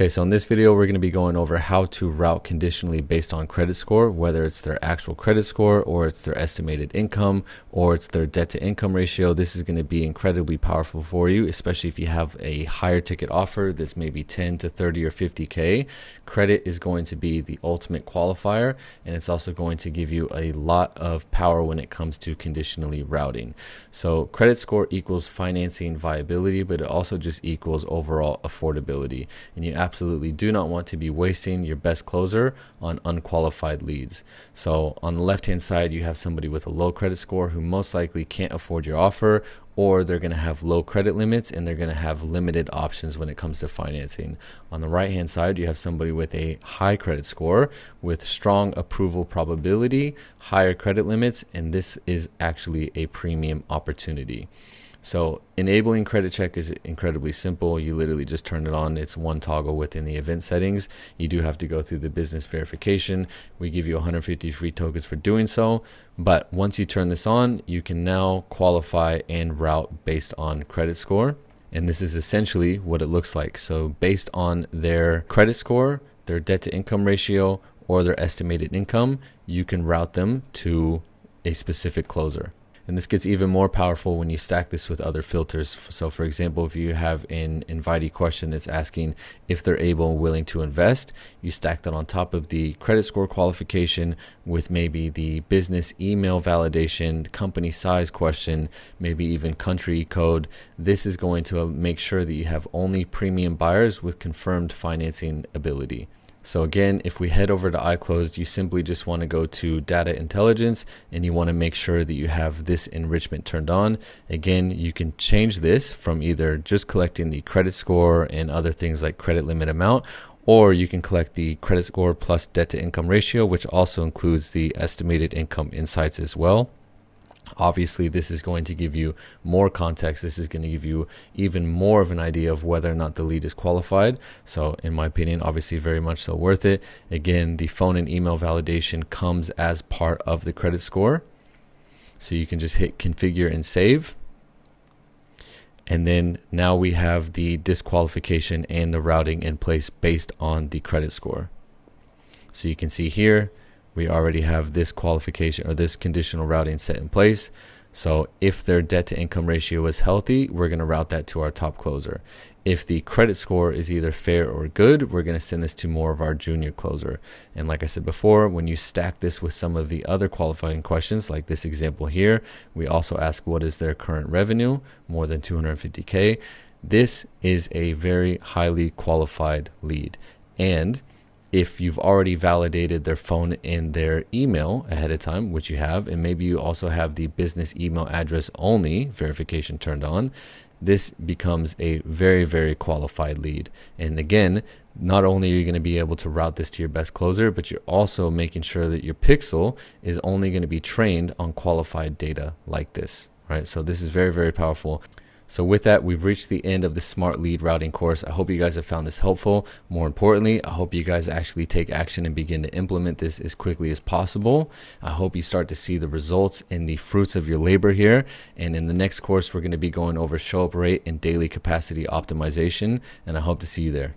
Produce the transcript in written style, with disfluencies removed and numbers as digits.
Okay, so in this video, we're going to be going over how to route conditionally based on credit score, whether it's their actual credit score or it's their estimated income or it's their debt to income ratio. This is going to be incredibly powerful for you, especially if you have a higher ticket offer that's maybe 10 to 30 or 50K. Credit is going to be the ultimate qualifier, and it's also going to give you a lot of power when it comes to conditionally routing. So credit score equals financing viability, but it also just equals overall affordability. And you absolutely do not want to be wasting your best closer on unqualified leads. So on the left hand side, you have somebody with a low credit score who most likely can't afford your offer, or they're going to have low credit limits and they're going to have limited options when it comes to financing. On the right hand side, you have somebody with a high credit score with strong approval probability, higher credit limits, and this is actually a premium opportunity. So enabling credit check is incredibly simple. You literally just turn it on. It's one toggle within the event settings. You do have to go through the business verification. We give you 150 free tokens for doing so. But once you turn this on, you can now qualify and route based on credit score. And this is essentially what it looks like. So based on their credit score, their debt to income ratio, or their estimated income, you can route them to a specific closer. And this gets even more powerful when you stack this with other filters. So for example, if you have an invitee question that's asking if they're able and willing to invest, you stack that on top of the credit score qualification with maybe the business email validation, company size question, maybe even country code. This is going to make sure that you have only premium buyers with confirmed financing ability. So again, if we head over to iClosed, you simply just want to go to data intelligence and you want to make sure that you have this enrichment turned on. Again, you can change this from either just collecting the credit score and other things like credit limit amount, or you can collect the credit score plus debt to income ratio, which also includes the estimated income insights as well. Obviously, this is going to give you more context. This is going to give you even more of an idea of whether or not the lead is qualified. So in my opinion, obviously very much so worth it. Again, the phone and email validation comes as part of the credit score. So you can just hit configure and save. And then now we have the disqualification and the routing in place based on the credit score. So you can see here, we already have this qualification or this conditional routing set in place. So if their debt to income ratio is healthy, we're going to route that to our top closer. If the credit score is either fair or good, we're going to send this to more of our junior closer. And like I said before, when you stack this with some of the other qualifying questions, like this example here, we also ask what is their current revenue, more than 250K. This is a very highly qualified lead. And if you've already validated their phone and their email ahead of time, which you have, and maybe you also have the business email address only verification turned on, this becomes a very, very qualified lead. And again, not only are you going to be able to route this to your best closer, but you're also making sure that your pixel is only going to be trained on qualified data like this, right? So this is very, very powerful. So with that, we've reached the end of the Smart Lead Routing course. I hope you guys have found this helpful. More importantly, I hope you guys actually take action and begin to implement this as quickly as possible. I hope you start to see the results and the fruits of your labor here. And in the next course, we're going to be going over show up rate and daily capacity optimization. And I hope to see you there.